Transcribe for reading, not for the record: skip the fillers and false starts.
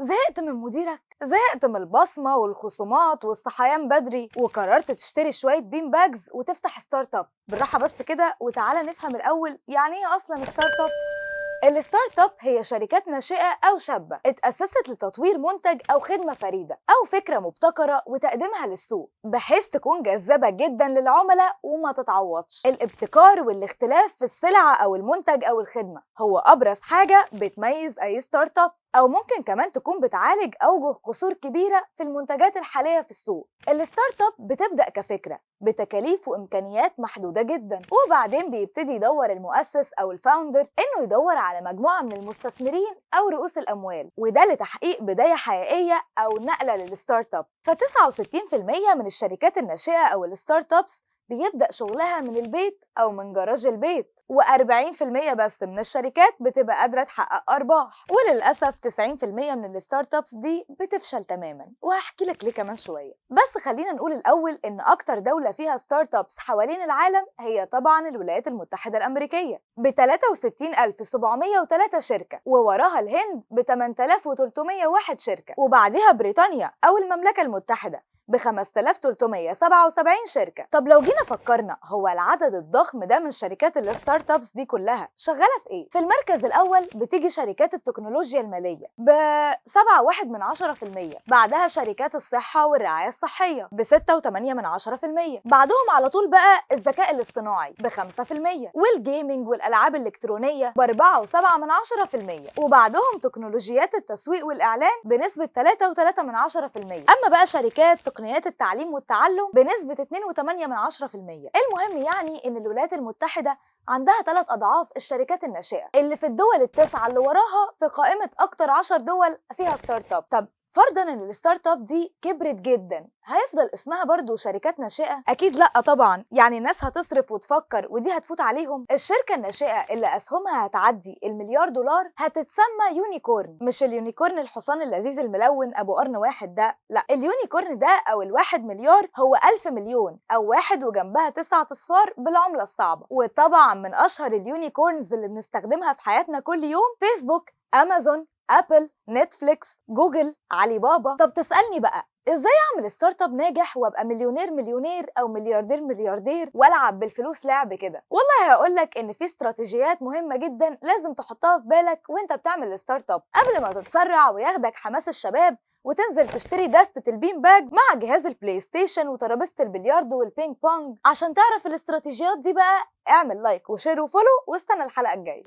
زهقت من مديرك؟ زهقت من البصمة والخصومات والصحيان بدري وقررت تشتري شوية بين باجز وتفتح ستارت اب؟ بالراحة بس كده وتعالى نفهم الأول يعني ايه أصلا ستارت اب؟ الستارت اب هي شركات ناشئة أو شابة اتأسست لتطوير منتج أو خدمة فريدة أو فكرة مبتكرة وتقديمها للسوق بحيث تكون جذابة جدا للعملاء وما تتعوضش. الابتكار والاختلاف في السلعة أو المنتج أو الخدمة هو أبرز حاجة بتميز أي ستارت اب، أو ممكن كمان تكون بتعالج أوجه قصور كبيرة في المنتجات الحالية في السوق. الستارت اب بتبدأ كفكرة بتكاليف وإمكانيات محدودة جدا، وبعدين بيبتدي يدور المؤسس أو الفاوندر إنه يدور على مجموعة من المستثمرين أو رؤوس الأموال، وده لتحقيق بداية حقيقية أو نقلة للستارت اب. ف69% من الشركات الناشئة أو الستارت ابس بيبدأ شغلها من البيت أو من جراج البيت، و40% بس من الشركات بتبقى قادرة تحقق أرباح. وللأسف 90% من الستارت ابس دي بتفشل تماما، وهحكي لك ليه كمان شوية. بس خلينا نقول الأول إن أكتر دولة فيها ستارت ابس حوالين العالم هي طبعا الولايات المتحدة الأمريكية ب 63703 شركة، ووراها الهند ب 8301 شركة، وبعدها بريطانيا أو المملكة المتحدة ب 5377 شركة. طب لو جينا فكرنا هو العدد الضخم ده من شركات الستارت ابس دي كلها شغالة في ايه؟ في المركز الأول بتيجي شركات التكنولوجيا المالية ب 7.1%، بعدها شركات الصحة والرعاية الصحية ب 6.8%، بعدهم على طول بقى الذكاء الاصطناعي ب 5%، والجيمنج والألعاب الإلكترونية ب 4.7%، وبعدهم تكنولوجيات التسويق والإعلان بنسبة 3.3%. أما بقى شركات تقنيات التعليم والتعلم بنسبة 2.8%. المهم يعني إن الولايات المتحدة عندها 3 أضعاف الشركات الناشئة اللي في الدول التسعة اللي وراها في قائمة أكتر 10 دول فيها ستارت اب. طب فرضا ان الستارت اب دي كبرت جدا، هيفضل اسمها برضو شركات ناشئه؟ اكيد لا طبعا، يعني الناس هتصرف وتفكر ودي هتفوت عليهم. الشركه الناشئه اللي اسهمها هتعدي المليار دولار هتتسمى يونيكورن، مش اليونيكورن الحصان اللذيذ الملون ابو قرن واحد ده، لا، اليونيكورن ده او الواحد مليار هو 1000 مليون او واحد وجنبها 9 اصفار بالعمله الصعبه. وطبعا من اشهر اليونيكورنز اللي بنستخدمها في حياتنا كل يوم فيسبوك، امازون، ابل، نتفليكس، جوجل، علي بابا. طب تسألني بقى ازاي اعمل ستارت اب ناجح وابقى مليونير او ملياردير والعب بالفلوس لعب كده؟ والله هقولك ان في استراتيجيات مهمة جدا لازم تحطها في بالك وانت بتعمل ستارت اب قبل ما تتسرع وياخدك حماس الشباب وتنزل تشتري دستة البين باج مع جهاز البلاي ستيشن وترابيزة البلياردو والبينج بونج. عشان تعرف الاستراتيجيات دي بقى اعمل لايك وشير وفولو واستنى الحلقة الجاية.